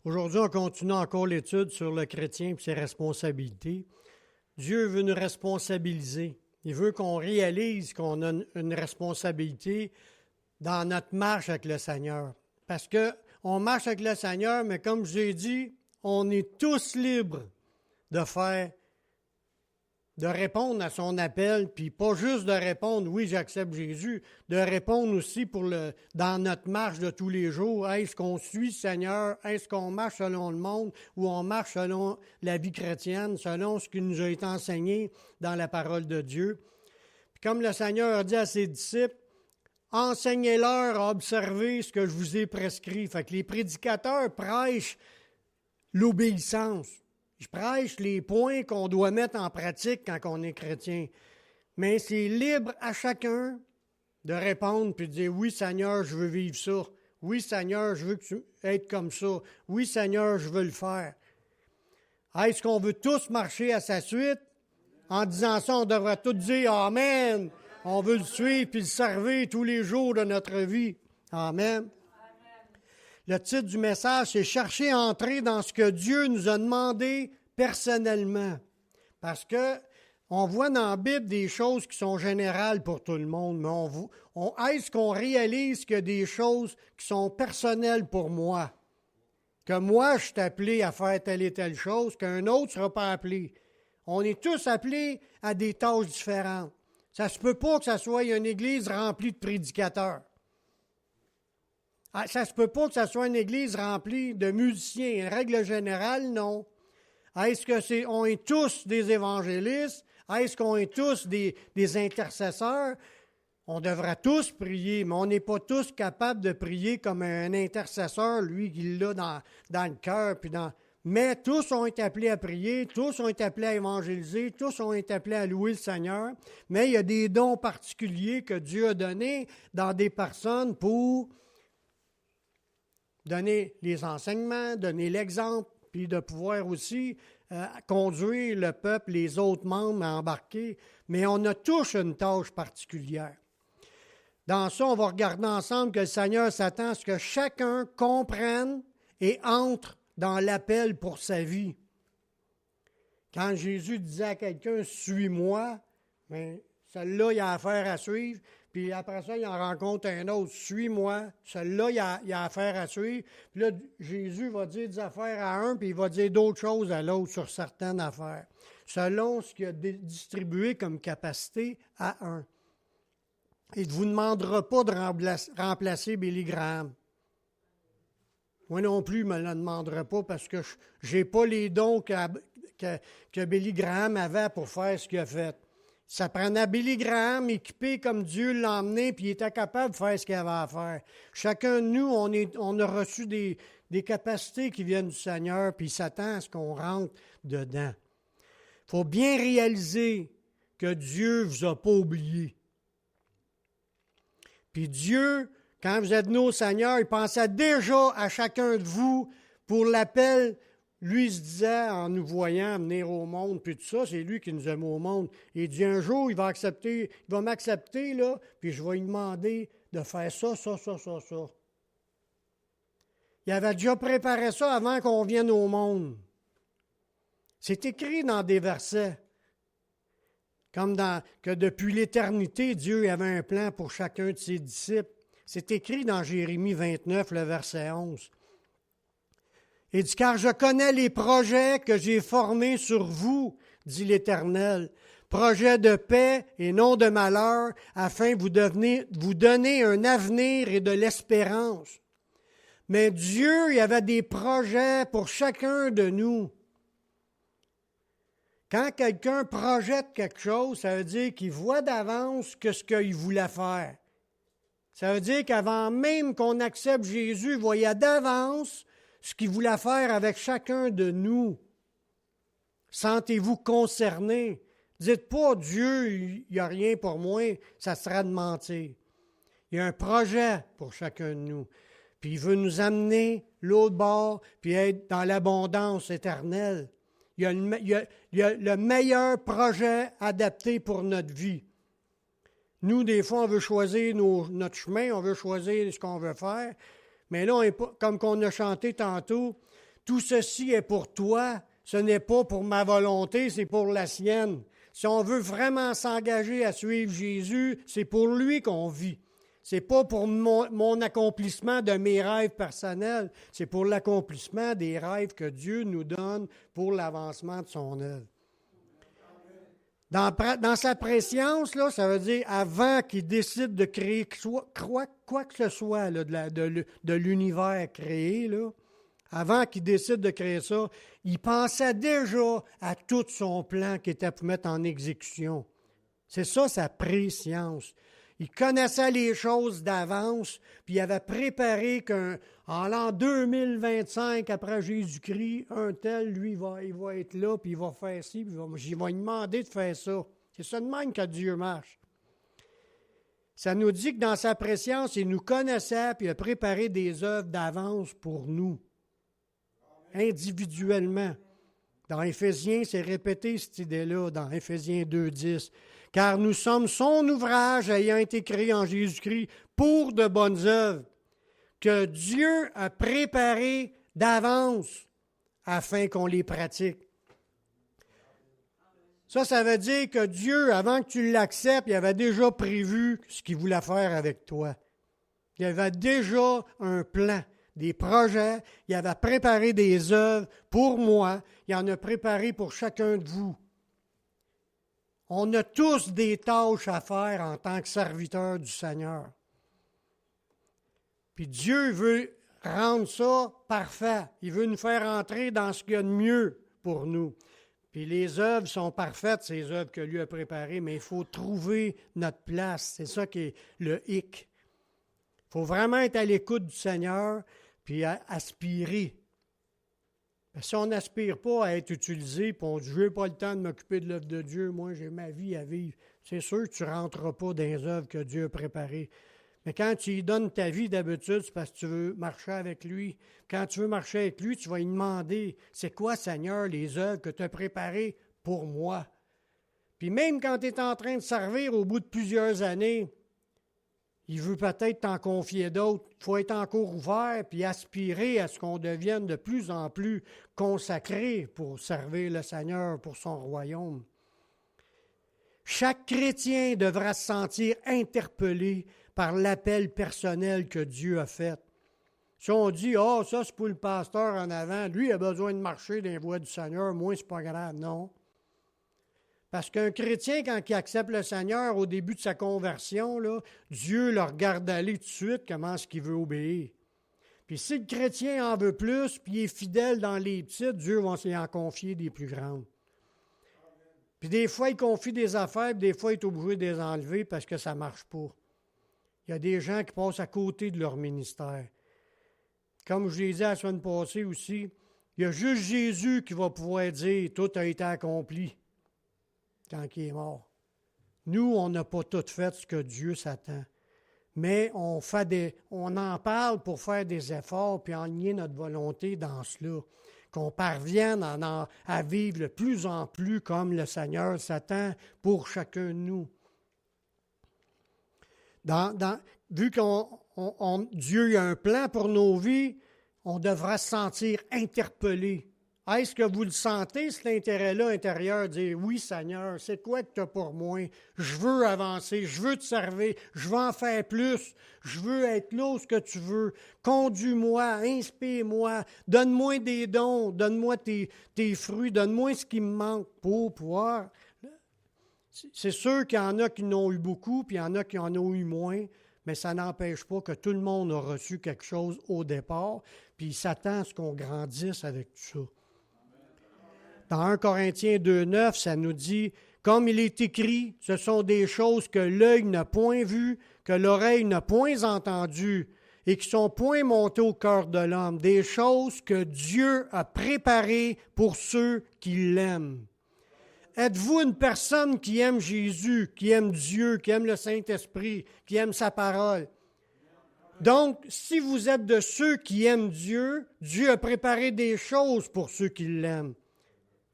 Aujourd'hui, on continue encore l'étude sur le chrétien et ses responsabilités. Dieu veut nous responsabiliser. Il veut qu'on réalise qu'on a une responsabilité dans notre marche avec le Seigneur. Parce qu'on marche avec le Seigneur, mais comme je l'ai dit, on est tous libres de répondre à son appel, puis pas juste de répondre, oui, j'accepte Jésus, de répondre aussi dans notre marche de tous les jours. Est-ce qu'on suit le Seigneur? Est-ce qu'on marche selon le monde ou on marche selon la vie chrétienne, selon ce qui nous a été enseigné dans la parole de Dieu? Puis comme le Seigneur a dit à ses disciples, enseignez-leur à observer ce que je vous ai prescrit. Fait que les prédicateurs prêchent l'obéissance. Je prêche les points qu'on doit mettre en pratique quand on est chrétien. Mais c'est libre à chacun de répondre puis de dire « Oui, Seigneur, je veux vivre ça. Oui, Seigneur, je veux que tu être comme ça. Oui, Seigneur, je veux le faire. » Est-ce qu'on veut tous marcher à sa suite? En disant ça, on devrait tous dire « Amen. » On veut le suivre puis le servir tous les jours de notre vie. Amen. Le titre du message, c'est « Chercher à entrer dans ce que Dieu nous a demandé personnellement ». Parce que on voit dans la Bible des choses qui sont générales pour tout le monde, mais est-ce qu'on réalise qu'il y a des choses qui sont personnelles pour moi? Que moi, je suis appelé à faire telle et telle chose, qu'un autre ne sera pas appelé. On est tous appelés à des tâches différentes. Ça ne se peut pas que ça soit une église remplie de prédicateurs. Ça ne se peut pas que ça soit une église remplie de musiciens. En règle générale, non. Est-ce qu'on est tous des évangélistes? Est-ce qu'on est tous des intercesseurs? On devrait tous prier, mais on n'est pas tous capables de prier comme un intercesseur, lui, qui l'a dans le cœur. Mais tous ont été appelés à prier, tous ont été appelés à évangéliser, tous ont été appelés à louer le Seigneur. Mais il y a des dons particuliers que Dieu a donnés dans des personnes pour donner les enseignements, donner l'exemple, puis de pouvoir aussi conduire le peuple, les autres membres à embarquer. Mais on a tous une tâche particulière. Dans ça, on va regarder ensemble que le Seigneur s'attend à ce que chacun comprenne et entre dans l'appel pour sa vie. Quand Jésus disait à quelqu'un « Suis-moi », bien, celui-là, il a affaire à suivre. Puis après ça, il en rencontre un autre. « Suis-moi ». Celui-là, il a affaire à suivre. Puis là, Jésus va dire des affaires à un, puis il va dire d'autres choses à l'autre sur certaines affaires, selon ce qu'il a distribué comme capacité à un. Il ne vous demandera pas de remplacer Billy Graham. Moi non plus, il ne me le demanderai pas parce que je n'ai pas les dons que Billy Graham avait pour faire ce qu'il a fait. Ça prenait Billy Graham équipé comme Dieu l'a emmené, puis il était capable de faire ce qu'il avait à faire. Chacun de nous, on a reçu des capacités qui viennent du Seigneur, puis il s'attend à ce qu'on rentre dedans. Il faut bien réaliser que Dieu ne vous a pas oublié. Puis Dieu, quand vous êtes venu au Seigneur, il pensait déjà à chacun de vous pour l'appel. Lui, il se disait, en nous voyant venir au monde, puis tout ça, c'est lui qui nous a mis au monde. Il dit, un jour, il va m'accepter, là, puis je vais lui demander de faire ça. Il avait déjà préparé ça avant qu'on vienne au monde. C'est écrit dans des versets. Comme que depuis l'éternité, Dieu avait un plan pour chacun de ses disciples. C'est écrit dans Jérémie 29, le verset 11. Il dit, « Car je connais les projets que j'ai formés sur vous, dit l'Éternel, projets de paix et non de malheur, afin de vous donner un avenir et de l'espérance. » Mais Dieu, il avait des projets pour chacun de nous. Quand quelqu'un projette quelque chose, ça veut dire qu'il voit d'avance ce qu'il voulait faire. Ça veut dire qu'avant même qu'on accepte Jésus, il voyait d'avance ce qu'il voulait faire avec chacun de nous. Sentez-vous concerné. Dites pas, Dieu, il n'y a rien pour moi, ça sera de mentir. Il y a un projet pour chacun de nous. Puis il veut nous amener l'autre bord, puis être dans l'abondance éternelle. Il y a le meilleur projet adapté pour notre vie. Nous, des fois, on veut choisir notre chemin, on veut choisir ce qu'on veut faire. Mais là, on est pas, comme qu'on a chanté tantôt, Tout ceci est pour toi, ce n'est pas pour ma volonté, c'est pour la sienne. Si on veut vraiment s'engager à suivre Jésus, c'est pour lui qu'on vit. C'est pas pour mon accomplissement de mes rêves personnels, c'est pour l'accomplissement des rêves que Dieu nous donne pour l'avancement de son œuvre. Dans sa préscience, là, ça veut dire avant qu'il décide de créer quoi que ce soit là, de l'univers créé, là, avant qu'il décide de créer ça, il pensait déjà à tout son plan qui était pour mettre en exécution. C'est ça sa préscience. Il connaissait les choses d'avance, puis il avait préparé qu'en l'an 2025, après Jésus-Christ, un tel, lui, il va être là, puis il va faire ci, puis il va lui demander de faire ça. C'est ça de même que Dieu marche. Ça nous dit que dans sa préscience, il nous connaissait, puis il a préparé des œuvres d'avance pour nous, individuellement. Dans Éphésiens, c'est répété cette idée-là, dans Éphésiens 2,10. Car nous sommes son ouvrage ayant été créé en Jésus-Christ pour de bonnes œuvres, que Dieu a préparées d'avance afin qu'on les pratique. Ça veut dire que Dieu, avant que tu l'acceptes, il avait déjà prévu ce qu'il voulait faire avec toi. Il avait déjà un plan, des projets, il avait préparé des œuvres pour moi, il en a préparé pour chacun de vous. On a tous des tâches à faire en tant que serviteurs du Seigneur. Puis Dieu veut rendre ça parfait. Il veut nous faire entrer dans ce qu'il y a de mieux pour nous. Puis les œuvres sont parfaites, ces œuvres que lui a préparées, mais il faut trouver notre place. C'est ça qui est le hic. Il faut vraiment être à l'écoute du Seigneur, puis aspirer. Si on n'aspire pas à être utilisé, puis on dit « je n'ai pas le temps de m'occuper de l'œuvre de Dieu, moi j'ai ma vie à vivre », c'est sûr que tu ne rentreras pas dans les œuvres que Dieu a préparées. Mais quand tu lui donnes ta vie d'habitude, c'est parce que tu veux marcher avec lui. Quand tu veux marcher avec lui, tu vas lui demander « c'est quoi, Seigneur, les œuvres que tu as préparées pour moi? » Puis même quand tu es en train de servir au bout de plusieurs années, il veut peut-être t'en confier d'autres. Il faut être encore ouvert puis aspirer à ce qu'on devienne de plus en plus consacré pour servir le Seigneur pour son royaume. Chaque chrétien devra se sentir interpellé par l'appel personnel que Dieu a fait. Si on dit « ah, ça c'est pour le pasteur en avant, lui il a besoin de marcher dans les voies du Seigneur, moi c'est pas grave », non. Parce qu'un chrétien, quand il accepte le Seigneur au début de sa conversion, là, Dieu le regarde aller tout de suite comment est-ce qu'il veut obéir. Puis si le chrétien en veut plus, puis il est fidèle dans les petites, Dieu va s'y en confier des plus grandes. Puis des fois, il confie des affaires, puis des fois, il est obligé de les enlever parce que ça ne marche pas. Il y a des gens qui passent à côté de leur ministère. Comme je l'ai dit la semaine passée aussi, il y a juste Jésus qui va pouvoir dire « tout a été accompli » quand il est mort. Nous, on n'a pas tout fait ce que Dieu s'attend. Mais on en parle pour faire des efforts puis enligner notre volonté dans cela. Qu'on parvienne à vivre de plus en plus comme le Seigneur s'attend pour chacun de nous. Vu que Dieu a un plan pour nos vies, on devra se sentir interpellé. Est-ce que vous le sentez, cet intérêt-là intérieur, dire « Oui, Seigneur, c'est quoi que tu as pour moi? Je veux avancer, je veux te servir, je veux en faire plus, je veux être là où ce que tu veux. Conduis-moi, inspire-moi, donne-moi des dons, donne-moi tes fruits, donne-moi ce qui me manque pour pouvoir. » C'est sûr qu'il y en a qui en ont eu beaucoup, puis il y en a qui en ont eu moins, mais ça n'empêche pas que tout le monde a reçu quelque chose au départ, puis il s'attend à ce qu'on grandisse avec tout ça. Dans 1 Corinthiens 2,9, ça nous dit « Comme il est écrit, ce sont des choses que l'œil n'a point vues, que l'oreille n'a point entendues, et qui sont point montées au cœur de l'homme, des choses que Dieu a préparées pour ceux qui l'aiment. » Êtes-vous une personne qui aime Jésus, qui aime Dieu, qui aime le Saint-Esprit, qui aime sa parole? Donc, si vous êtes de ceux qui aiment Dieu, Dieu a préparé des choses pour ceux qui l'aiment.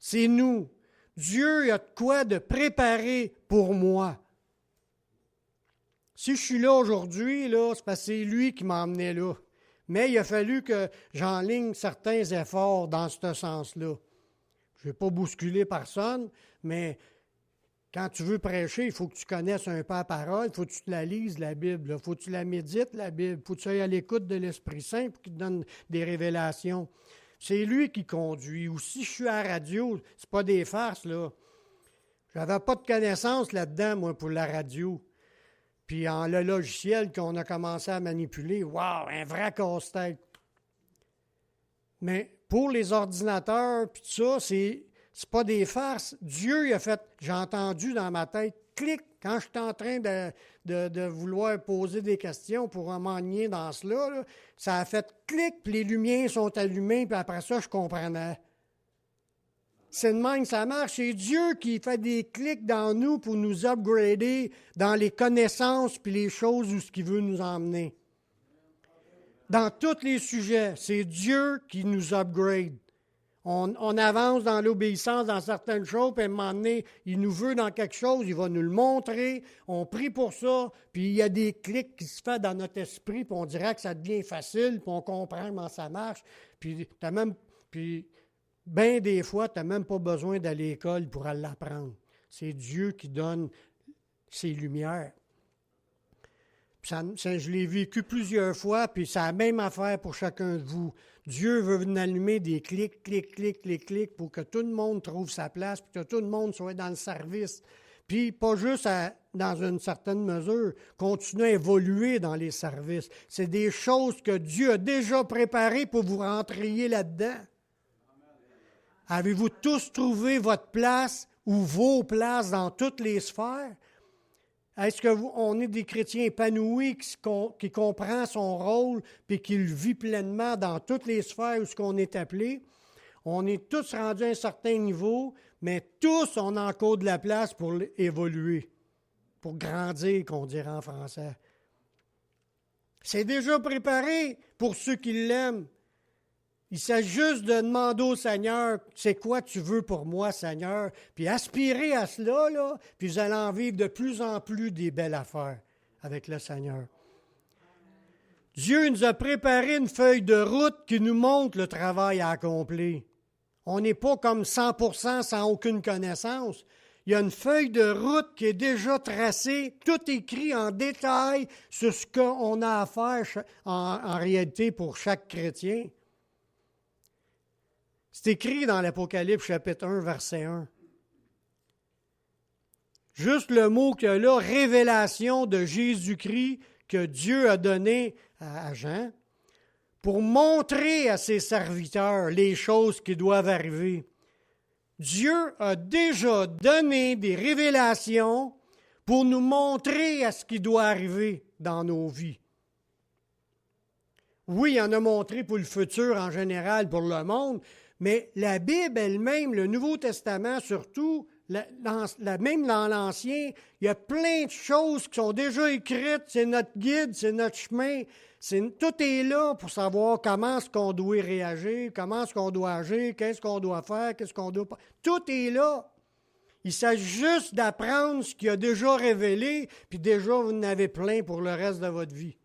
C'est nous. Dieu a de quoi de préparer pour moi. Si je suis là aujourd'hui, là, c'est parce que c'est lui qui m'a emmené là. Mais il a fallu que j'enligne certains efforts dans ce sens-là. Je ne vais pas bousculer personne, mais quand tu veux prêcher, il faut que tu connaisses un peu la parole, il faut que tu te la lises, la Bible, il faut que tu la médites, la Bible, il faut que tu sois à l'écoute de l'Esprit Saint pour qu'il te donne des révélations. C'est lui qui conduit. Ou si je suis à la radio, c'est pas des farces, là. J'avais pas de connaissances là-dedans, moi, pour la radio. Puis en le logiciel qu'on a commencé à manipuler, wow, un vrai casse-tête. Mais pour les ordinateurs, puis tout ça, c'est pas des farces. Dieu, il a fait, j'ai entendu dans ma tête, clic, quand j'étais en train de vouloir poser des questions pour m'enligner dans cela, là, ça a fait clic, puis les lumières sont allumées, puis après ça, je comprenais. C'est de même que ça marche. C'est Dieu qui fait des clics dans nous pour nous upgrader dans les connaissances puis les choses où ce qu'il veut nous emmener. Dans tous les sujets, c'est Dieu qui nous upgrade. On avance dans l'obéissance dans certaines choses, puis à un moment donné, il nous veut dans quelque chose, il va nous le montrer, on prie pour ça, puis il y a des clics qui se font dans notre esprit, puis on dirait que ça devient facile, puis on comprend comment ça marche, puis bien des fois, tu n'as même pas besoin d'aller à l'école pour l'apprendre. C'est Dieu qui donne ses lumières. Ça, je l'ai vécu plusieurs fois, puis c'est la même affaire pour chacun de vous. Dieu veut nous allumer des clics, clics, clics, clics, clics, pour que tout le monde trouve sa place, puis que tout le monde soit dans le service. Puis pas juste dans une certaine mesure, continuer à évoluer dans les services. C'est des choses que Dieu a déjà préparées pour vous rentriez là-dedans. Avez-vous tous trouvé votre place ou vos places dans toutes les sphères? Est-ce qu'on est des chrétiens épanouis qui comprend son rôle et qui le vit pleinement dans toutes les sphères où ce qu'on est appelé? On est tous rendus à un certain niveau, mais tous, on a encore de la place pour évoluer, pour grandir, qu'on dirait en français. C'est déjà préparé pour ceux qui l'aiment. Il s'agit juste de demander au Seigneur, c'est quoi tu veux pour moi, Seigneur? Puis aspirer à cela, là, puis vous allez en vivre de plus en plus des belles affaires avec le Seigneur. Dieu nous a préparé une feuille de route qui nous montre le travail à accomplir. On n'est pas comme 100% sans aucune connaissance. Il y a une feuille de route qui est déjà tracée, tout écrit en détail sur ce qu'on a à faire en réalité pour chaque chrétien. C'est écrit dans l'Apocalypse chapitre 1, verset 1. Juste le mot qu'il y a là, révélation de Jésus-Christ que Dieu a donné à Jean pour montrer à ses serviteurs les choses qui doivent arriver. Dieu a déjà donné des révélations pour nous montrer à ce qui doit arriver dans nos vies. Oui, il en a montré pour le futur en général, pour le monde, mais la Bible elle-même, le Nouveau Testament surtout, même dans l'Ancien, il y a plein de choses qui sont déjà écrites. C'est notre guide, c'est notre chemin. Tout est là pour savoir comment est-ce qu'on doit réagir, comment est-ce qu'on doit agir, qu'est-ce qu'on doit faire, qu'est-ce qu'on doit pas. Tout est là. Il s'agit juste d'apprendre ce qu'il a déjà révélé, puis déjà vous en avez plein pour le reste de votre vie.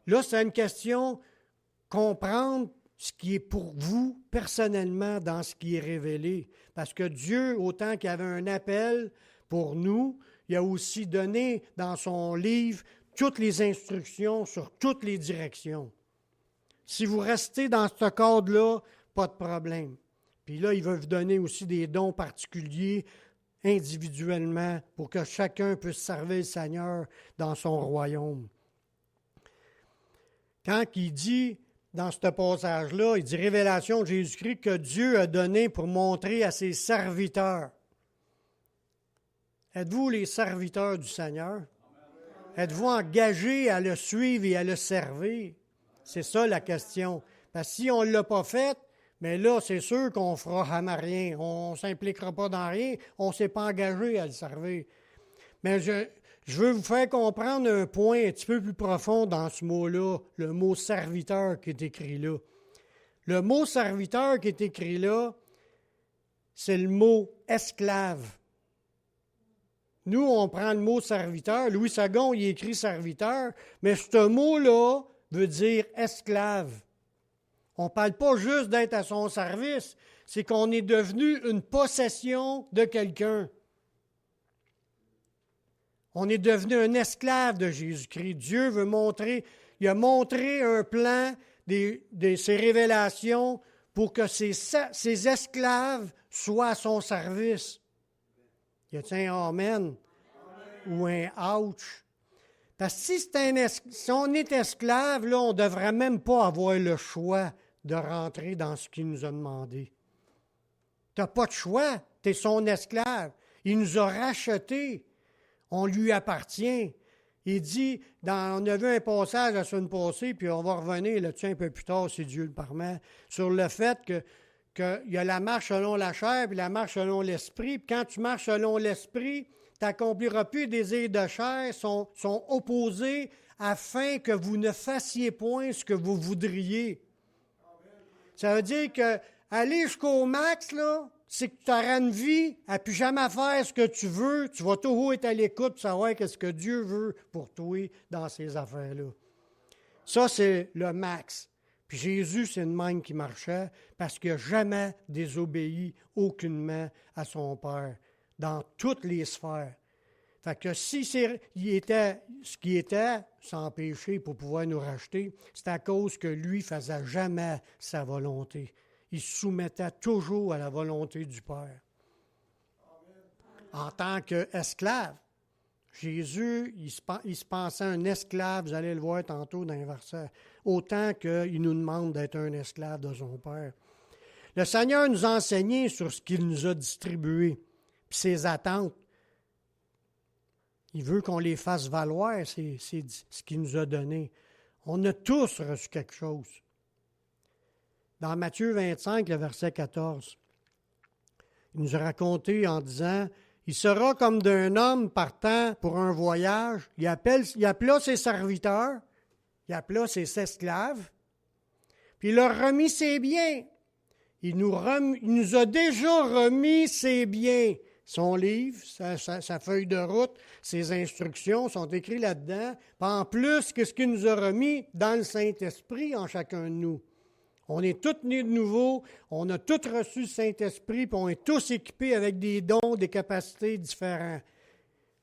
Là, c'est une question comprendre ce qui est pour vous personnellement dans ce qui est révélé. Parce que Dieu, autant qu'il y avait un appel pour nous, il a aussi donné dans son livre toutes les instructions sur toutes les directions. Si vous restez dans ce cadre-là, pas de problème. Puis là, il va vous donner aussi des dons particuliers individuellement pour que chacun puisse servir le Seigneur dans son royaume. Quand il dit dans ce passage-là, il dit « Révélation de Jésus-Christ que Dieu a donné pour montrer à ses serviteurs. » Êtes-vous les serviteurs du Seigneur? Êtes-vous engagés à le suivre et à le servir? C'est ça la question. Parce que si on ne l'a pas fait, mais là, c'est sûr qu'on ne fera jamais rien. On ne s'impliquera pas dans rien. On ne s'est pas engagé à le servir. Mais je veux vous faire comprendre un point un petit peu plus profond dans ce mot-là, le mot serviteur qui est écrit là. Le mot serviteur qui est écrit là, c'est le mot esclave. Nous, on prend le mot serviteur. Louis II, il écrit serviteur, mais ce mot-là, veut dire esclave. On ne parle pas juste d'être à son service, c'est qu'on est devenu une possession de quelqu'un. On est devenu un esclave de Jésus-Christ. Dieu veut montrer, il a montré un plan de ses révélations pour que ses esclaves soient à son service. Y a-t-il un amen ou un ouch? Parce que si on est esclave, là, on ne devrait même pas avoir le choix de rentrer dans ce qu'il nous a demandé. Tu n'as pas de choix, tu es son esclave. Il nous a rachetés. On lui appartient. Il dit, on a vu un passage la semaine passée, puis on va revenir là-dessus un peu plus tard, si Dieu le permet, sur le fait qu'il y a la marche selon la chair puis la marche selon l'esprit. Puis quand tu marches selon l'esprit, tu n'accompliras plus les désirs de chair, sont opposés afin que vous ne fassiez point ce que vous voudriez. Ça veut dire que aller jusqu'au max, là, c'est que tu auras une vie à plus jamais faire ce que tu veux. Tu vas toujours être à l'écoute pour savoir qu'est-ce que Dieu veut pour toi dans ces affaires-là. Ça, c'est le max. Puis Jésus, c'est une même qui marchait parce qu'il n'a jamais désobéi aucunement à son Père dans toutes les sphères. Fait que si il était ce qui était sans péché pour pouvoir nous racheter, c'est à cause que lui ne faisait jamais sa volonté. Il se soumettait toujours à la volonté du Père. En tant qu'esclave, Jésus, il se pensait un esclave, vous allez le voir tantôt dans les versets, autant qu'il nous demande d'être un esclave de son Père. Le Seigneur nous a enseigné sur ce qu'il nous a distribué, puis ses attentes. Il veut qu'on les fasse valoir, c'est ce qu'il nous a donné. On a tous reçu quelque chose. Dans Matthieu 25, le verset 14, il nous a raconté en disant, « Il sera comme d'un homme partant pour un voyage. Il appela ses serviteurs, il appela ses esclaves, puis il leur remit ses biens. Il nous a déjà remis ses biens. » Son livre, sa feuille de route, ses instructions sont écrites là-dedans. Puis en plus, qu'est-ce qu'il nous a remis dans le Saint-Esprit en chacun de nous? On est tous nés de nouveau, on a tous reçu le Saint-Esprit, puis on est tous équipés avec des dons, des capacités différents.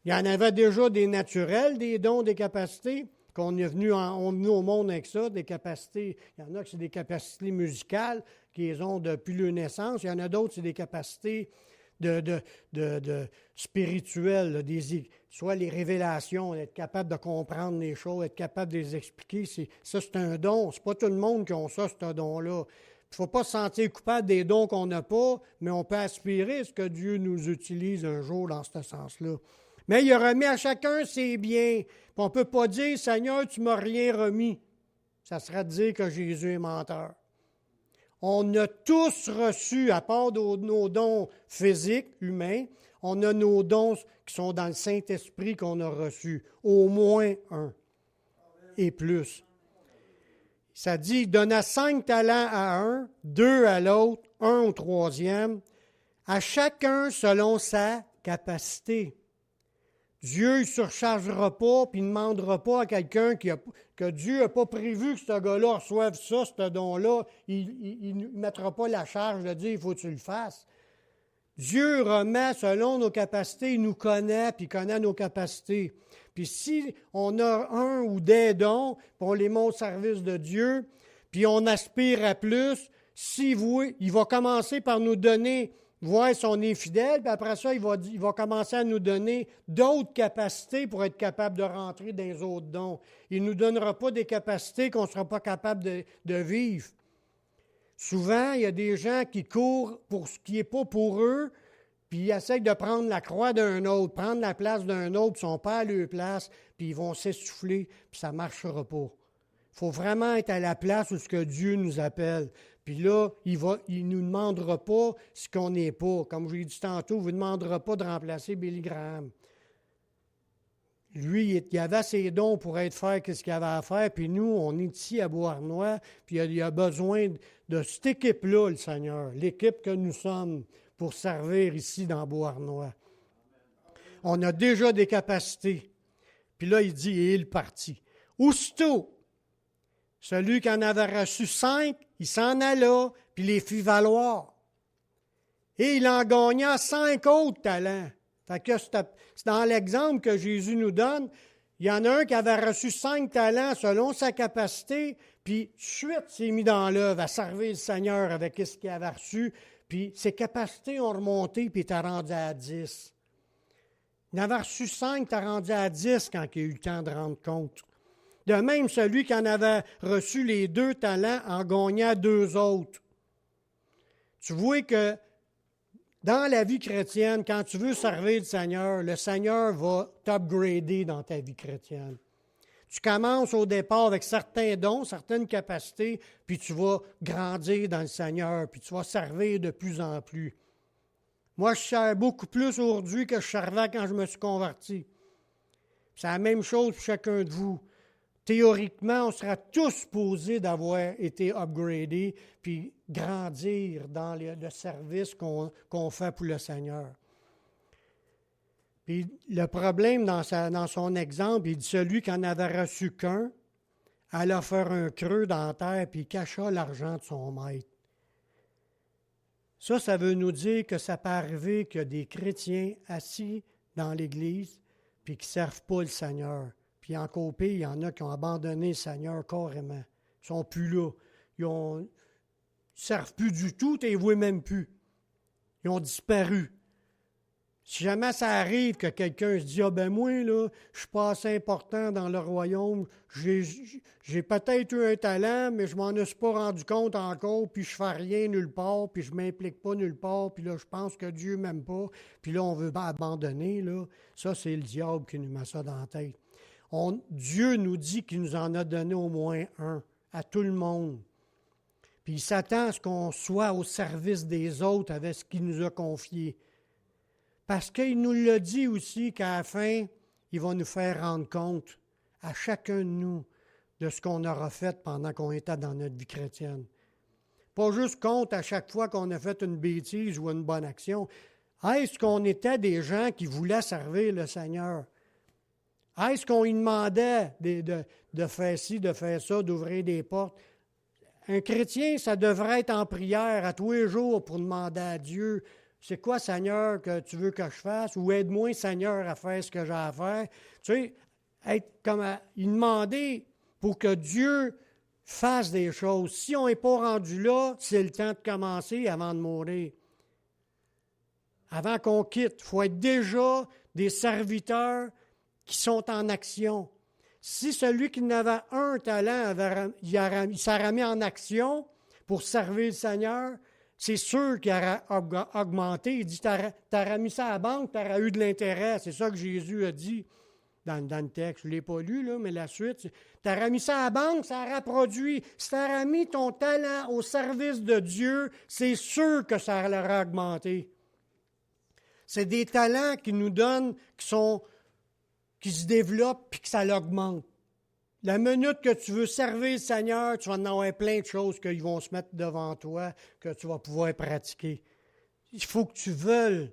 Il y en avait déjà des naturels, des dons, des capacités, qu'on est venu au monde avec ça, des capacités. Il y en a qui c'est des capacités musicales, qu'ils ont depuis leur naissance. Il y en a d'autres, c'est des capacités de spirituelles, soit les révélations, être capable de comprendre les choses, être capable de les expliquer. Ça, c'est un don. C'est pas tout le monde qui a ça, ce don-là. Il ne faut pas se sentir coupable des dons qu'on n'a pas, mais on peut aspirer à ce que Dieu nous utilise un jour dans ce sens-là. Mais il a remis à chacun ses biens. Puis on ne peut pas dire, « Seigneur, tu ne m'as rien remis. » Ça serait de dire que Jésus est menteur. On a tous reçu, à part nos dons physiques, humains, on a nos dons qui sont dans le Saint-Esprit qu'on a reçus. Au moins un et plus. Ça dit, il donna 5 talents à un, 2 à l'autre, 1 au troisième, à chacun selon sa capacité. Dieu ne surchargera pas, puis ne demandera pas à quelqu'un que Dieu n'a pas prévu que ce gars-là reçoive ça, ce don-là. Il ne mettra pas la charge de dire « il faut que tu le fasses ». Dieu remet selon nos capacités, il nous connaît, puis il connaît nos capacités. Puis si on a un ou des dons, puis on les met au service de Dieu, puis on aspire à plus, il va commencer par nous donner, voir si on est fidèle, puis après ça, il va commencer à nous donner d'autres capacités pour être capable de rentrer dans les autres dons. Il ne nous donnera pas des capacités qu'on ne sera pas capable de vivre. Souvent, il y a des gens qui courent pour ce qui n'est pas pour eux, puis ils essayent de prendre la croix d'un autre, prendre la place d'un autre, ils ne sont pas à leur place, puis ils vont s'essouffler, puis ça ne marchera pas. Il faut vraiment être à la place où ce que Dieu nous appelle. Puis là, il ne nous demandera pas ce qu'on n'est pas. Comme je l'ai dit tantôt, il ne vous demandera pas de remplacer Billy Graham. Lui, il avait ses dons pour faire ce qu'il avait à faire, puis nous, on est ici à Beauharnois, puis il a besoin de cette équipe-là, le Seigneur, l'équipe que nous sommes pour servir ici dans Beauharnois. On a déjà des capacités. Puis là, il dit, et il partit. Aussitôt, Celui qui en avait reçu 5, il s'en alla, puis les fit valoir. Et il en gagna 5 autres talents. Fait que c'est dans l'exemple que Jésus nous donne. Il y en a un qui avait reçu 5 talents selon sa capacité, puis tout de suite s'est mis dans l'œuvre à servir le Seigneur avec ce qu'il avait reçu, puis ses capacités ont remonté, puis il était rendu à 10. Il en avait reçu 5, il était rendu à 10 quand il a eu le temps de rendre compte. De même, celui qui en avait reçu les 2 talents en gagna 2 autres. Tu vois que dans la vie chrétienne, quand tu veux servir le Seigneur va t'upgrader dans ta vie chrétienne. Tu commences au départ avec certains dons, certaines capacités, puis tu vas grandir dans le Seigneur, puis tu vas servir de plus en plus. Moi, je sers beaucoup plus aujourd'hui que je servais quand je me suis converti. C'est la même chose pour chacun de vous. Théoriquement, on sera tous supposés d'avoir été upgradés puis grandir dans le service qu'on fait pour le Seigneur. Puis le problème dans son exemple, il dit celui qui en avait reçu qu'un, alla faire un creux dans la terre puis il cacha l'argent de son maître. Ça veut nous dire que ça peut arriver qu'il y a des chrétiens assis dans l'Église puis qui ne servent pas le Seigneur. Puis encore pire, il y en a qui ont abandonné le Seigneur carrément. Ils ne sont plus là. Ils ne servent plus du tout, tu ne les vois même plus. Ils ont disparu. Si jamais ça arrive que quelqu'un se dit « Ah ben moi, là, je ne suis pas assez important dans le royaume, j'ai peut-être eu un talent, mais je m'en suis pas rendu compte encore, puis je fais rien nulle part, puis je ne m'implique pas nulle part, puis là, je pense que Dieu ne m'aime pas, puis là, on veut abandonner, là. » Ça, c'est le diable qui nous met ça dans la tête. Dieu nous dit qu'il nous en a donné au moins un, à tout le monde. Puis il s'attend à ce qu'on soit au service des autres avec ce qu'il nous a confié. Parce qu'il nous l'a dit aussi qu'à la fin, il va nous faire rendre compte à chacun de nous de ce qu'on aura fait pendant qu'on était dans notre vie chrétienne. Pas juste compte à chaque fois qu'on a fait une bêtise ou une bonne action. Est-ce qu'on était des gens qui voulaient servir le Seigneur? Est-ce qu'on lui demandait de faire ci, de faire ça, d'ouvrir des portes? Un chrétien, ça devrait être en prière à tous les jours pour demander à Dieu, c'est quoi, Seigneur, que tu veux que je fasse? Ou aide-moi, Seigneur, à faire ce que j'ai à faire. Tu sais, être comme il demander pour que Dieu fasse des choses. Si on n'est pas rendu là, c'est le temps de commencer avant de mourir. Avant qu'on quitte, il faut être déjà des serviteurs qui sont en action. Si celui qui n'avait un talent, il s'est mis en action pour servir le Seigneur, c'est sûr qu'il aurait augmenté. Il dit, tu aurais mis ça à la banque, tu aurais eu de l'intérêt. C'est ça que Jésus a dit dans le texte. Je ne l'ai pas lu, là, mais la suite, tu aurais mis ça à la banque, ça aurait produit. Si tu aurais mis ton talent au service de Dieu, c'est sûr que ça aurait augmenté. C'est des talents qui nous donnent, qui se développent puis que ça l'augmente. La minute que tu veux servir le Seigneur, tu vas en avoir plein de choses qu'ils vont se mettre devant toi, que tu vas pouvoir pratiquer. Il faut que tu veuilles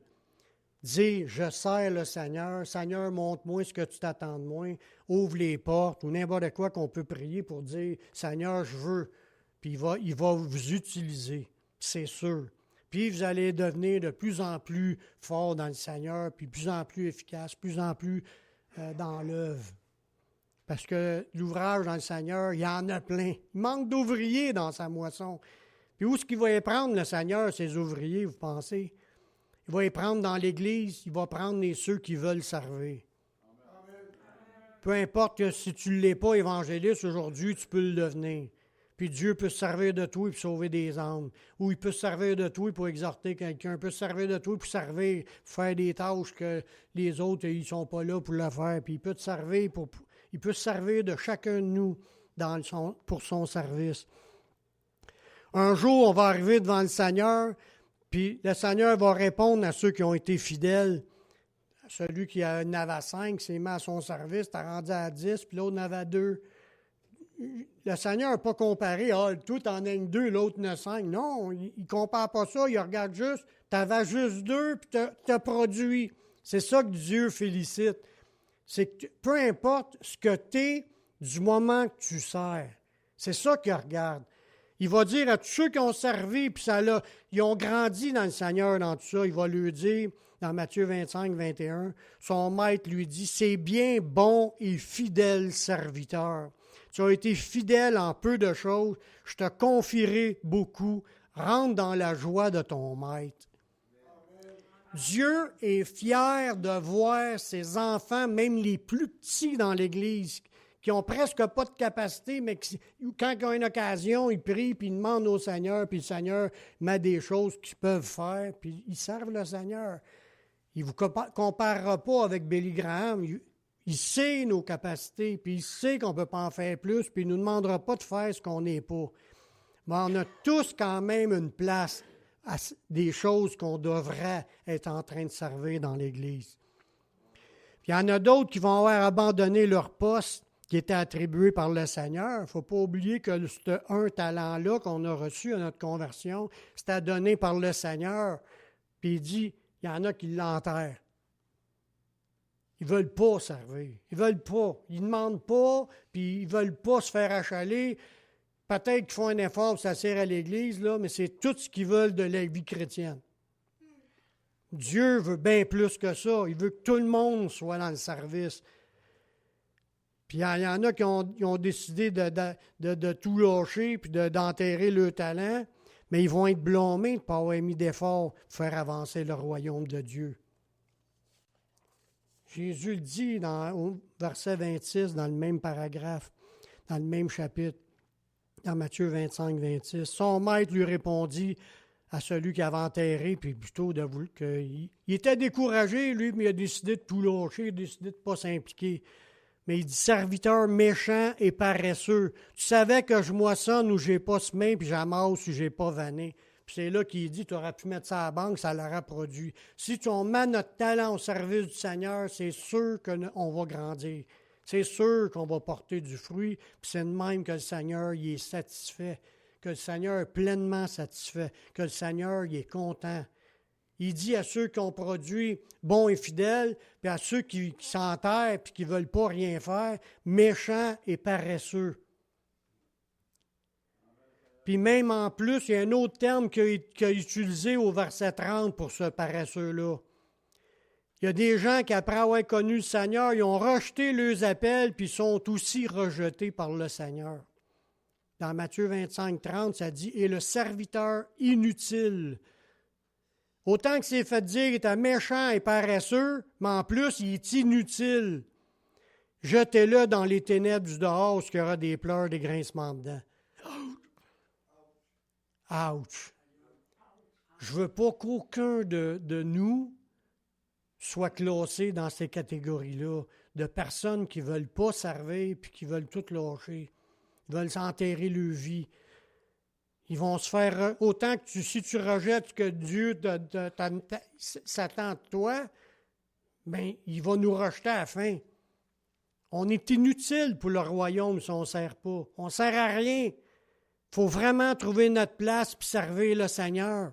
dire, je sers le Seigneur. Seigneur, montre-moi ce que tu t'attends de moi. Ouvre les portes ou n'importe quoi qu'on peut prier pour dire, Seigneur, je veux. Puis il va vous utiliser, c'est sûr. Puis vous allez devenir de plus en plus fort dans le Seigneur, puis de plus en plus efficace, de plus en plus dans l'œuvre. Parce que l'ouvrage dans le Seigneur, il y en a plein. Il manque d'ouvriers dans sa moisson. Puis où est-ce qu'il va y prendre, le Seigneur, ses ouvriers, vous pensez? Il va y prendre dans l'Église, il va prendre ceux qui veulent servir. Amen. Peu importe que si tu ne l'es pas évangéliste aujourd'hui, tu peux le devenir. Puis Dieu peut se servir de toi pour sauver des âmes. Ou il peut se servir de toi pour exhorter quelqu'un. Il peut se servir de toi pour servir, pour faire des tâches que les autres, ils ne sont pas là pour le faire. Puis il peut te servir il peut se servir de chacun de nous pour son service. Un jour, on va arriver devant le Seigneur, puis le Seigneur va répondre à ceux qui ont été fidèles. Celui qui en avait 5 s'est mis à son service, t'as rendu à 10, puis l'autre en avait 2. Le Seigneur n'a pas comparé, toi t'en as 2, l'autre en a 5. Non, il ne compare pas ça, il regarde juste, t'avais juste 2, puis t'as produit. C'est ça que Dieu félicite. C'est que peu importe ce que tu es du moment que tu sers, C'est ça qu'il regarde. Il va dire à tous ceux qui ont servi, puis ils ont grandi dans le Seigneur, dans tout ça, il va lui dire, dans Matthieu 25, 21, son maître lui dit, « C'est bien, bon et fidèle serviteur. Tu as été fidèle en peu de choses, je te confierai beaucoup. Rentre dans la joie de ton maître. » Dieu est fier de voir ses enfants, même les plus petits dans l'Église, qui ont presque pas de capacité, mais quand ils ont une occasion, ils prient, puis ils demandent au Seigneur, puis le Seigneur met des choses qu'ils peuvent faire, puis ils servent le Seigneur. Il ne vous comparera pas avec Billy Graham. Il sait nos capacités, puis il sait qu'on ne peut pas en faire plus, puis il ne nous demandera pas de faire ce qu'on n'est pas. Mais on a tous quand même une place à des choses qu'on devrait être en train de servir dans l'Église. Puis il y en a d'autres qui vont avoir abandonné leur poste qui était attribué par le Seigneur. Il ne faut pas oublier que ce un talent-là qu'on a reçu à notre conversion, c'était donné par le Seigneur. Puis il dit, il y en a qui l'enterrent. Ils ne veulent pas servir. Ils ne veulent pas. Ils ne demandent pas, puis ils ne veulent pas se faire achaler. Peut-être qu'ils font un effort pour s'asseoir à l'Église, là, mais c'est tout ce qu'ils veulent de la vie chrétienne. Dieu veut bien plus que ça. Il veut que tout le monde soit dans le service. Puis il y en a qui ont décidé de tout lâcher puis d'enterrer leur talent, mais ils vont être blâmés de ne pas avoir mis d'efforts pour faire avancer le royaume de Dieu. Jésus le dit au verset 26, dans le même paragraphe, dans le même chapitre, dans Matthieu 25, 26. Son maître lui répondit à celui qui avait enterré, puis plutôt qu'il était découragé, lui, mais il a décidé de tout lâcher, il a décidé de ne pas s'impliquer. Mais il dit, serviteur méchant et paresseux, tu savais que je moissonne où je n'ai pas semé, puis j'amasse où je n'ai pas vanné. Puis c'est là qu'il dit, tu aurais pu mettre ça à la banque, ça l'aurait produit. Si on met notre talent au service du Seigneur, c'est sûr qu'on va grandir. C'est sûr qu'on va porter du fruit, puis c'est de même que le Seigneur il est satisfait, que le Seigneur est pleinement satisfait, que le Seigneur il est content. Il dit à ceux qui ont produit bons et fidèles, puis à ceux qui s'enterrent et qui ne veulent pas rien faire, méchants et paresseux. Puis même en plus, il y a un autre terme qu'il a utilisé au verset 30 pour ce paresseux-là. Il y a des gens qui, après avoir connu le Seigneur, ils ont rejeté leurs appels, puis sont aussi rejetés par le Seigneur. Dans Matthieu 25, 30, ça dit « Et le serviteur inutile ». Autant que c'est fait dire qu'il était méchant et paresseux, mais en plus, il est inutile. Jetez-le dans les ténèbres du dehors, où il y aura des pleurs, des grincements dedans. Ouch! Je ne veux pas qu'aucun de nous soit classé dans ces catégories-là, de personnes qui ne veulent pas servir puis qui veulent tout lâcher. Ils veulent s'enterrer leur vie. Ils vont se faire... Autant que si tu rejettes que Dieu s'attend de toi, bien, il va nous rejeter à la fin. On est inutile pour le royaume si on ne sert pas. On ne sert à rien. Il faut vraiment trouver notre place et servir le Seigneur.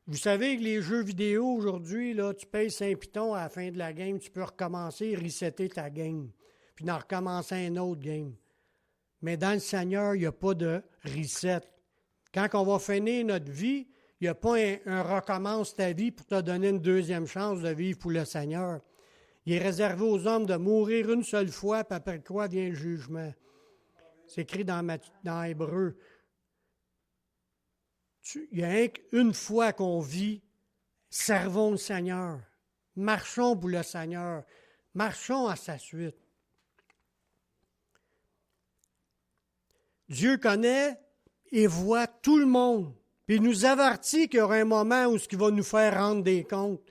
Vous savez que les jeux vidéo aujourd'hui, là, tu payes 5 pitons à la fin de la game, tu peux recommencer et resetter ta game, puis en recommencer un autre game. Mais dans le Seigneur, il n'y a pas de reset. Quand on va finir notre vie, il n'y a pas un recommence ta vie pour te donner une deuxième chance de vivre pour le Seigneur. Il est réservé aux hommes de mourir une seule fois, puis après quoi vient le jugement. C'est écrit dans Hébreu. Il y a une fois qu'on vit, servons le Seigneur. Marchons pour le Seigneur. Marchons à sa suite. Dieu connaît et voit tout le monde. Puis il nous avertit qu'il y aura un moment où il va nous faire rendre des comptes.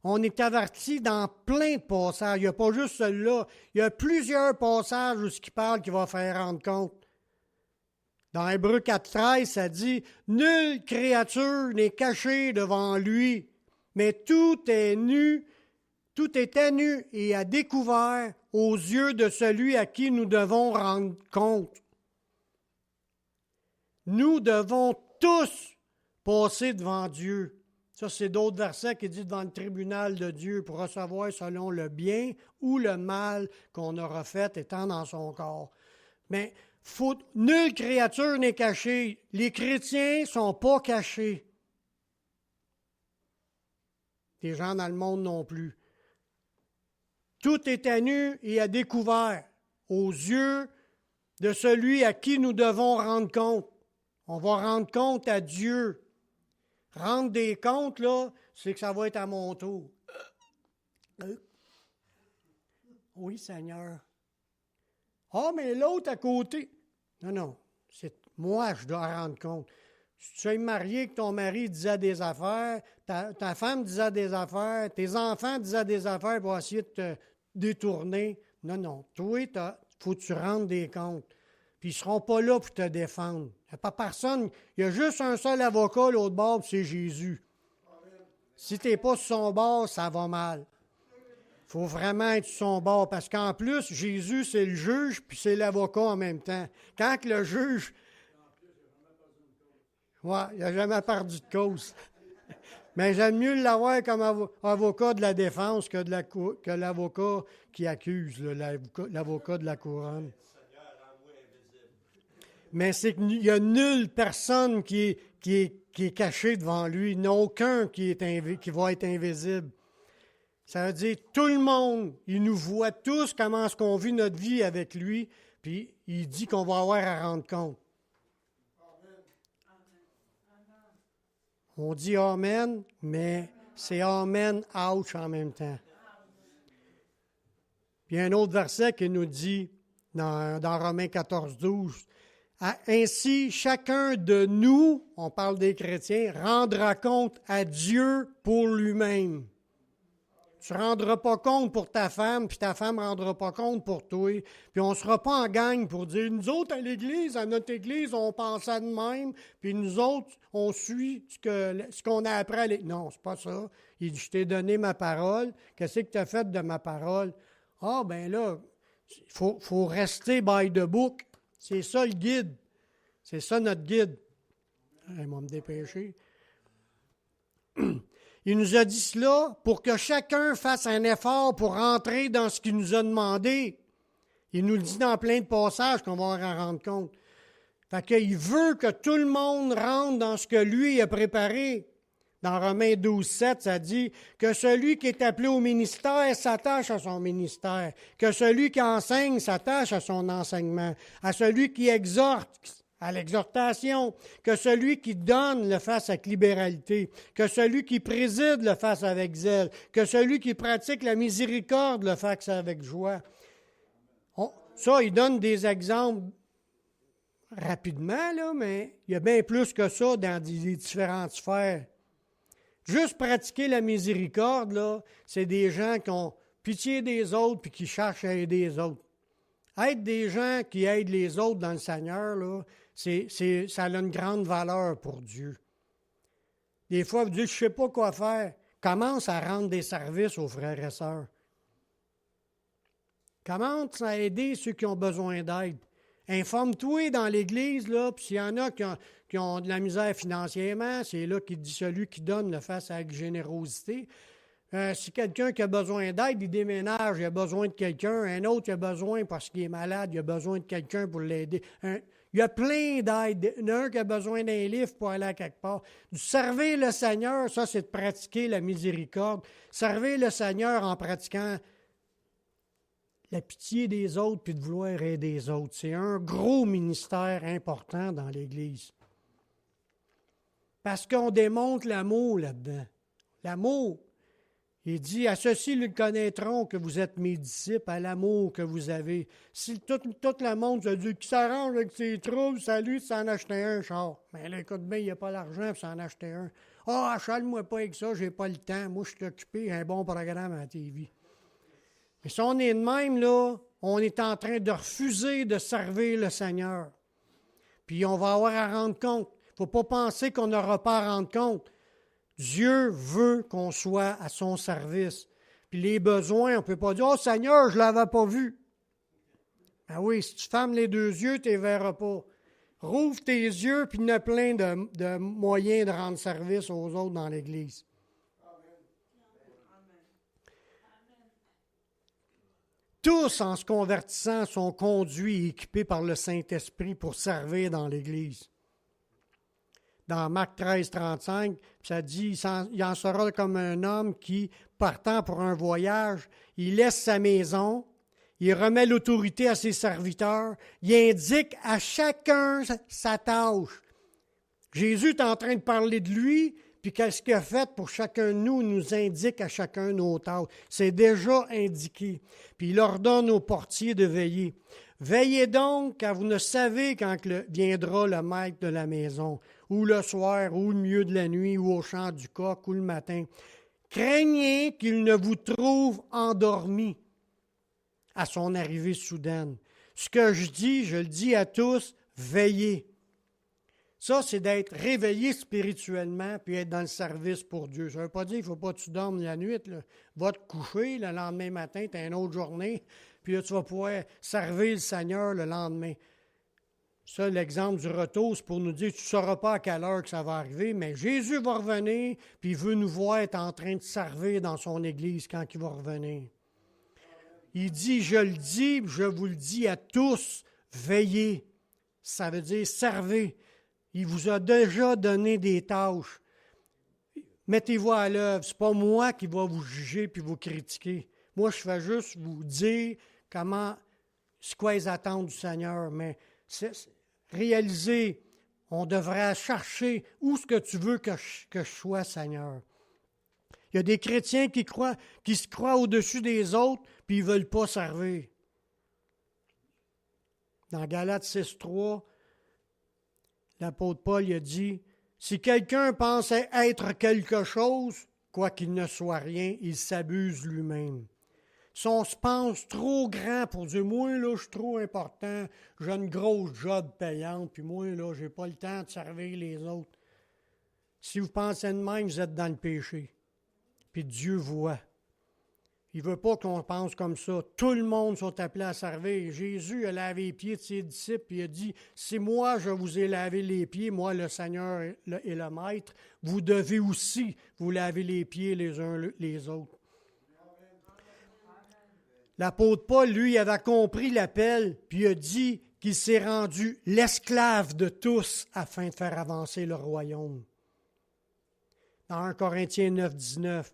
On est averti dans plein de passages. Il n'y a pas juste celui-là. Il y a plusieurs passages où il parle qu'il va faire rendre compte. Dans Hébreux 4.13, ça dit « Nulle créature n'est cachée devant lui, mais tout est nu, tout est à nu et à découvert aux yeux de celui à qui nous devons rendre compte. » Nous devons tous passer devant Dieu. Ça, c'est d'autres versets qui disent devant le tribunal de Dieu pour recevoir selon le bien ou le mal qu'on aura fait étant dans son corps. Mais nulle créature n'est cachée. Les chrétiens ne sont pas cachés. Les gens dans le monde non plus. Tout est à nu et à découvert aux yeux de celui à qui nous devons rendre compte. On va rendre compte à Dieu. Rendre des comptes, là, c'est que ça va être à mon tour. Oui, Seigneur. Ah, mais l'autre à côté. Non, c'est moi je dois rendre compte. Si tu es marié, que ton mari disait des affaires, ta femme disait des affaires, tes enfants disaient des affaires pour essayer de te détourner. Non, toi, il faut que tu rendes des comptes. Puis ils ne seront pas là pour te défendre. Il n'y a pas personne. Il y a juste un seul avocat, l'autre bord, c'est Jésus. Si tu n'es pas sur son bord, ça va mal. Il faut vraiment être sur son bord, parce qu'en plus, Jésus, c'est le juge, puis c'est l'avocat en même temps. Quand le juge... Ouais, il n'a jamais perdu de cause. Mais j'aime mieux l'avoir comme avocat de la défense que l'avocat qui accuse, l'avocat de la couronne. Mais c'est qu'il n'y a nulle personne qui est cachée devant lui. Il n'y en a aucun qui va être invisible. Ça veut dire tout le monde, il nous voit tous comment est-ce qu'on vit notre vie avec lui, puis il dit qu'on va avoir à rendre compte. On dit Amen, mais c'est Amen, ouch en même temps. Puis il y a un autre verset qui nous dit, dans Romains 14, 12, ainsi, chacun de nous, on parle des chrétiens, rendra compte à Dieu pour lui-même. Tu ne rendras pas compte pour ta femme, puis ta femme ne rendra pas compte pour toi. Puis on ne sera pas en gang pour dire, nous autres, à notre église, on pensait de même, puis nous autres, on suit ce qu'on a appris à l'église. Non, c'est pas ça. Il dit, je t'ai donné ma parole. Qu'est-ce que tu as fait de ma parole? Ah, ben là, il faut rester by the book. C'est ça le guide. C'est ça notre guide. Il va me dépêcher. Il nous a dit cela pour que chacun fasse un effort pour rentrer dans ce qu'il nous a demandé. Il nous le dit dans plein de passages qu'on va en rendre compte. Fait qu'il veut que tout le monde rentre dans ce que lui a préparé. Dans Romains 12, 7, ça dit que celui qui est appelé au ministère s'attache à son ministère, que celui qui enseigne s'attache à son enseignement, à celui qui exhorte, à l'exhortation, que celui qui donne le fasse avec libéralité, que celui qui préside le fasse avec zèle, que celui qui pratique la miséricorde le fasse avec joie. Ça, il donne des exemples rapidement, là, mais il y a bien plus que ça dans les différentes sphères. Juste pratiquer la miséricorde, là, c'est des gens qui ont pitié des autres puis qui cherchent à aider les autres. Être des gens qui aident les autres dans le Seigneur, là, ça a une grande valeur pour Dieu. Des fois, vous dites, je ne sais pas quoi faire. Commence à rendre des services aux frères et sœurs. Commence à aider ceux qui ont besoin d'aide. Informe-toi dans l'Église, là, puis s'il y en a qui ont de la misère financièrement, c'est là qu'il dit celui qui donne le fasse avec générosité. Si quelqu'un qui a besoin d'aide, il déménage, il a besoin de quelqu'un. Un autre qui a besoin parce qu'il est malade, il a besoin de quelqu'un pour l'aider. Il y a plein d'aides. Il y en a un qui a besoin d'un livre pour aller à quelque part. Servir le Seigneur, ça, c'est de pratiquer la miséricorde. Servir le Seigneur en pratiquant la pitié des autres puis de vouloir aider les autres. C'est un gros ministère important dans l'Église. Parce qu'on démontre l'amour là-dedans. L'amour. Il dit, à ceux-ci le connaîtront que vous êtes mes disciples, à l'amour que vous avez. Si tout le monde se dit qui s'arrange avec ses troubles, salut, s'en acheter un char. Mais là, écoute bien, il n'y a pas l'argent pour s'en acheter un. Ah, achale-moi pas avec ça, j'ai pas le temps. Moi, je suis occupé, j'ai un bon programme à la TV. Mais si on est de même, là, on est en train de refuser de servir le Seigneur. Puis on va avoir à rendre compte. Il ne faut pas penser qu'on n'aura pas à rendre compte. Dieu veut qu'on soit à son service. Puis les besoins, on ne peut pas dire « Oh Seigneur, je ne l'avais pas vu. » Ben oui, si tu fermes les deux yeux, tu ne les verras pas. Rouvre tes yeux, puis il y a plein de moyens de rendre service aux autres dans l'Église. Tous, en se convertissant, sont conduits et équipés par le Saint-Esprit pour servir dans l'Église. Dans Marc 13, 35, ça dit, il en sera comme un homme qui, partant pour un voyage, il laisse sa maison, il remet l'autorité à ses serviteurs, il indique à chacun sa tâche. Jésus est en train de parler de lui, puis qu'est-ce qu'il a fait pour chacun de nous, il nous indique à chacun nos tâches. C'est déjà indiqué. Puis il ordonne aux portiers de veiller. Veillez donc, car vous ne savez quand viendra le maître de la maison, ou le soir, ou le milieu de la nuit, ou au chant du coq, ou le matin. Craignez qu'il ne vous trouve endormi à son arrivée soudaine. Ce que je le dis à tous, veillez. Ça, c'est d'être réveillé spirituellement puis être dans le service pour Dieu. Ça ne veut pas dire qu'il ne faut pas que tu dormes la nuit. Là. Va te coucher, le lendemain matin, tu as une autre journée, puis là, tu vas pouvoir servir le Seigneur le lendemain. Ça, l'exemple du retour, c'est pour nous dire, tu ne sauras pas à quelle heure que ça va arriver, mais Jésus va revenir, puis il veut nous voir être en train de servir dans son Église quand il va revenir. Il dit, je le dis, je vous le dis à tous, veillez. Ça veut dire servez. Il vous a déjà donné des tâches. Mettez-vous à l'œuvre. Ce n'est pas moi qui va vous juger puis vous critiquer. Moi, je fais juste vous dire c'est quoi les attentes du Seigneur. Mais réaliser, on devrait chercher où est-ce que tu veux que je sois, Seigneur. Il y a des chrétiens qui se croient au-dessus des autres puis ils ne veulent pas servir. Dans Galates 6.3, l'apôtre Paul a dit, « Si quelqu'un pense être quelque chose, quoiqu'il ne soit rien, il s'abuse lui-même. » Si on se pense trop grand pour dire, « Moi, là, je suis trop important, j'ai une grosse job payante, puis moi, là, je n'ai pas le temps de servir les autres. » Si vous pensez de même, vous êtes dans le péché. Puis Dieu voit. Il ne veut pas qu'on pense comme ça. Tout le monde sont appelés à servir. Jésus a lavé les pieds de ses disciples et il a dit, « Si moi, je vous ai lavé les pieds, moi, le Seigneur et le Maître, vous devez aussi vous laver les pieds les uns les autres. » L'apôtre Paul, lui, avait compris l'appel, puis il a dit qu'il s'est rendu l'esclave de tous afin de faire avancer le royaume. Dans 1 Corinthiens 9, 19.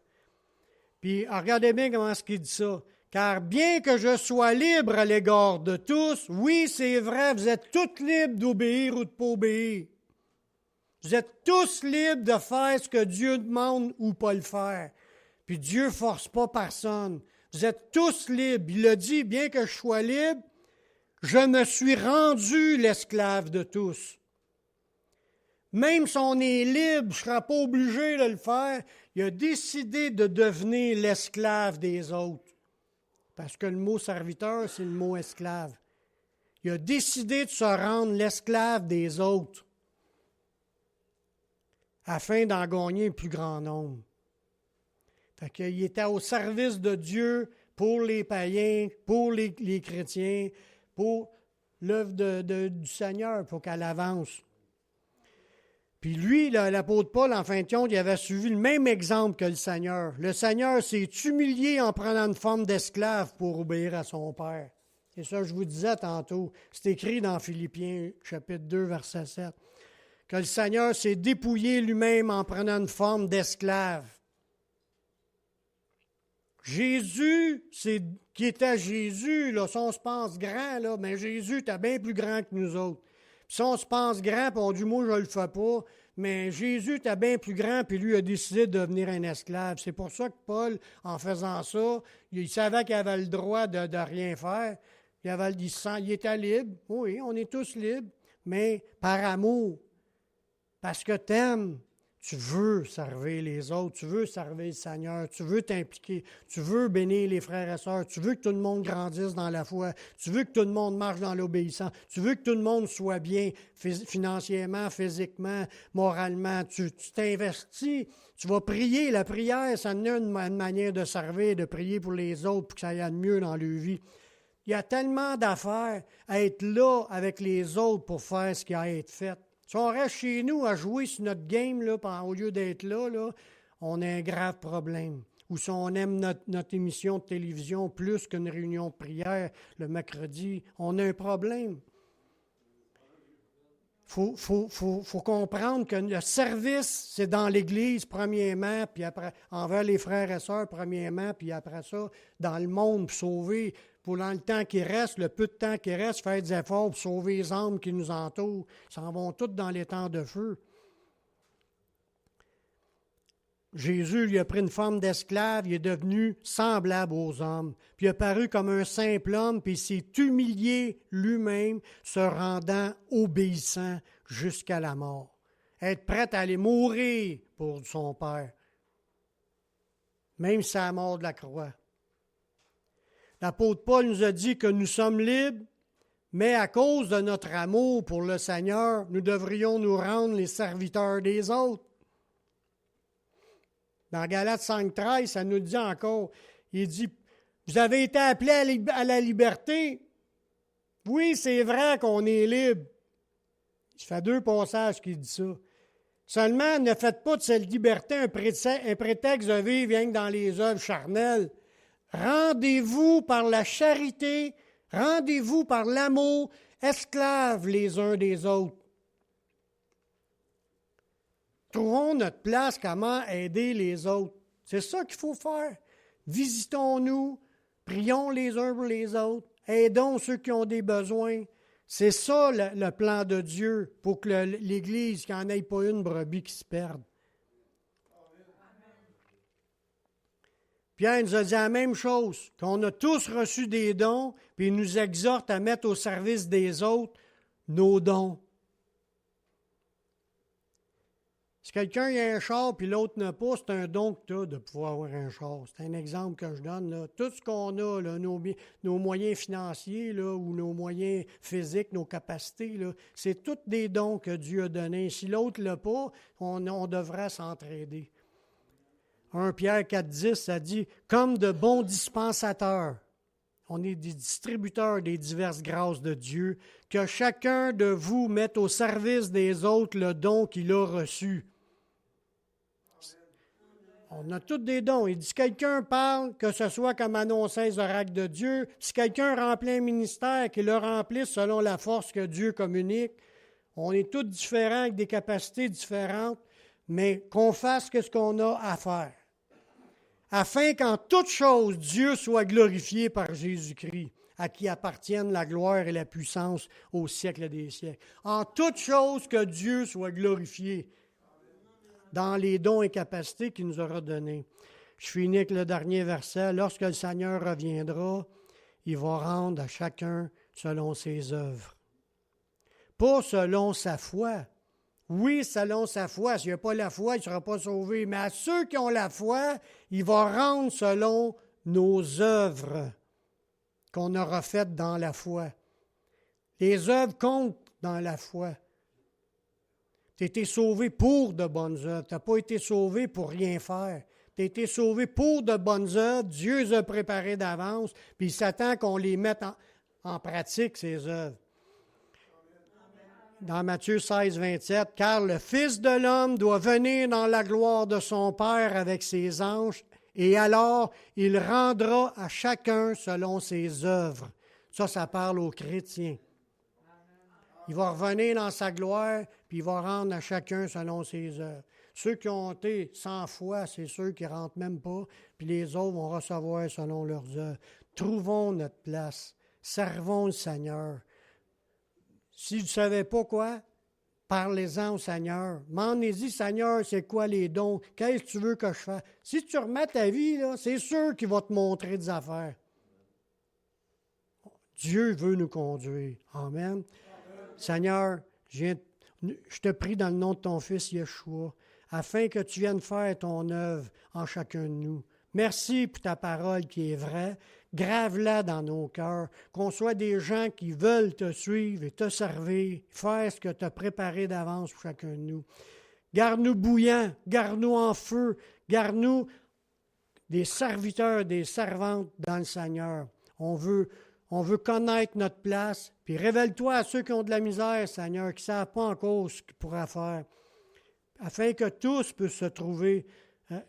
Puis regardez bien comment est-ce qu'il dit ça. « Car bien que je sois libre à l'égard de tous, oui, c'est vrai, vous êtes tous libres d'obéir ou de ne pas obéir. Vous êtes tous libres de faire ce que Dieu demande ou pas le faire. Puis Dieu ne force pas personne. Vous êtes tous libres. Il a dit, bien que je sois libre, je me suis rendu l'esclave de tous. Même si on est libre, je ne serai pas obligé de le faire. Il a décidé de devenir l'esclave des autres. Parce que le mot serviteur, c'est le mot esclave. Il a décidé de se rendre l'esclave des autres afin d'en gagner un plus grand nombre. Fait qu'il était au service de Dieu pour les païens, pour les chrétiens, pour l'œuvre du Seigneur, pour qu'elle avance. Puis lui, l'apôtre Paul, en fin de compte, il avait suivi le même exemple que le Seigneur. Le Seigneur s'est humilié en prenant une forme d'esclave pour obéir à son Père. C'est ça que je vous disais tantôt. C'est écrit dans Philippiens, chapitre 2, verset 7. Que le Seigneur s'est dépouillé lui-même en prenant une forme d'esclave. Jésus, qui était Jésus, là, si on se pense grand, là, mais Jésus était bien plus grand que nous autres. Puis si on se pense grand, puis on dit, moi, je ne le fais pas, mais Jésus était bien plus grand, puis lui a décidé de devenir un esclave. C'est pour ça que Paul, en faisant ça, il savait qu'il avait le droit de rien faire. Il était libre. Oui, on est tous libres, mais par amour. Parce que t'aimes. Tu veux servir les autres, tu veux servir le Seigneur, tu veux t'impliquer, tu veux bénir les frères et sœurs, tu veux que tout le monde grandisse dans la foi, tu veux que tout le monde marche dans l'obéissance, tu veux que tout le monde soit bien financièrement, physiquement, moralement. Tu t'investis, tu vas prier. La prière, ça n'est une manière de servir, de prier pour les autres pour que ça aille mieux dans leur vie. Il y a tellement d'affaires à être là avec les autres pour faire ce qui a à être fait. Si on reste chez nous à jouer sur notre game, là, au lieu d'être là, on a un grave problème. ou si on aime notre émission de télévision plus qu'une réunion de prière le mercredi, on a un problème. Faut comprendre que le service, c'est dans l'Église, premièrement, puis après, envers les frères et sœurs, premièrement, puis après ça, dans le monde, pour sauver, pour dans le temps qui reste, le peu de temps qui reste, faire des efforts pour sauver les âmes qui nous entourent. Ils s'en vont toutes dans les temps de feu. Jésus lui a pris une forme d'esclave, il est devenu semblable aux hommes. Puis il a paru comme un simple homme, puis il s'est humilié lui-même, se rendant obéissant jusqu'à la mort. Être prêt à aller mourir pour son Père, même si c'est la mort de la croix. L'apôtre Paul nous a dit que nous sommes libres, mais à cause de notre amour pour le Seigneur, nous devrions nous rendre les serviteurs des autres. Dans Galates 5,13, ça nous dit encore, il dit, vous avez été appelés à la liberté. Oui, c'est vrai qu'on est libre. Il fait 2 passages qui dit ça. Seulement, ne faites pas de cette liberté un prétexte de vivre rien que dans les œuvres charnelles. Rendez-vous par la charité, rendez-vous par l'amour, esclaves les uns des autres. Trouvons notre place, comment aider les autres. C'est ça qu'il faut faire. Visitons-nous, prions les uns pour les autres, aidons ceux qui ont des besoins. C'est ça le plan de Dieu pour que l'Église, qu'il n'y en ait pas une brebis qui se perde. Pierre nous a dit la même chose, qu'on a tous reçu des dons, puis il nous exhorte à mettre au service des autres nos dons. Si quelqu'un a un char puis l'autre n'a pas, c'est un don que tu as de pouvoir avoir un char. C'est un exemple que je donne. Là. Tout ce qu'on a, là, nos moyens financiers là, ou nos moyens physiques, nos capacités, là, c'est tous des dons que Dieu a donnés. Si l'autre ne l'a pas, on devrait s'entraider. 1 Pierre 4,10, ça dit « Comme de bons dispensateurs ». On est des distributeurs des diverses grâces de Dieu, que chacun de vous mette au service des autres le don qu'il a reçu. On a tous des dons. Il dit, si quelqu'un parle, que ce soit comme annoncer les oracles de Dieu, si quelqu'un remplit un ministère, qu'il le remplisse selon la force que Dieu communique. On est tous différents avec des capacités différentes, mais qu'on fasse ce qu'on a à faire. Afin qu'en toute chose, Dieu soit glorifié par Jésus-Christ, à qui appartiennent la gloire et la puissance au siècle des siècles. En toute chose, que Dieu soit glorifié dans les dons et capacités qu'il nous aura donnés. Je finis avec le dernier verset. Lorsque le Seigneur reviendra, il va rendre à chacun selon ses œuvres. Pas selon sa foi. Oui, selon sa foi. S'il n'y a pas la foi, il ne sera pas sauvé. Mais à ceux qui ont la foi, il va rendre selon nos œuvres qu'on aura faites dans la foi. Les œuvres comptent dans la foi. Tu as été sauvé pour de bonnes œuvres. Tu n'as pas été sauvé pour rien faire. Tu as été sauvé pour de bonnes œuvres. Dieu les a préparées d'avance, puis il s'attend qu'on les mette en pratique, ces œuvres. Dans Matthieu 16, 27, « Car le Fils de l'homme doit venir dans la gloire de son Père avec ses anges, et alors il rendra à chacun selon ses œuvres. » Ça parle aux chrétiens. Il va revenir dans sa gloire, puis il va rendre à chacun selon ses œuvres. Ceux qui ont été sans foi, c'est ceux qui ne rentrent même pas, puis les autres vont recevoir selon leurs œuvres. Trouvons notre place. Servons le Seigneur. Si vous ne savez pas quoi, parlez-en au Seigneur. Demandez-y, Seigneur, c'est quoi les dons? Qu'est-ce que tu veux que je fasse? Si tu remets ta vie, là, c'est sûr qu'il va te montrer des affaires. Dieu veut nous conduire. Amen. Seigneur, je te prie dans le nom de ton Fils Yeshua, afin que tu viennes faire ton œuvre en chacun de nous. Merci pour ta parole qui est vraie. Grave-la dans nos cœurs, qu'on soit des gens qui veulent te suivre et te servir, faire ce que tu as préparé d'avance pour chacun de nous. Garde-nous bouillants, garde-nous en feu, garde-nous des serviteurs, des servantes dans le Seigneur. On veut connaître notre place, puis révèle-toi à ceux qui ont de la misère, Seigneur, qui ne savent pas encore ce qu'ils pourraient faire, afin que tous puissent se trouver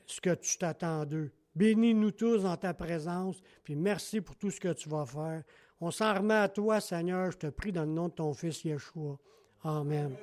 ce que tu t'attends d'eux. Bénis-nous tous dans ta présence, puis merci pour tout ce que tu vas faire. On s'en remet à toi, Seigneur, je te prie dans le nom de ton Fils Yeshua. Amen.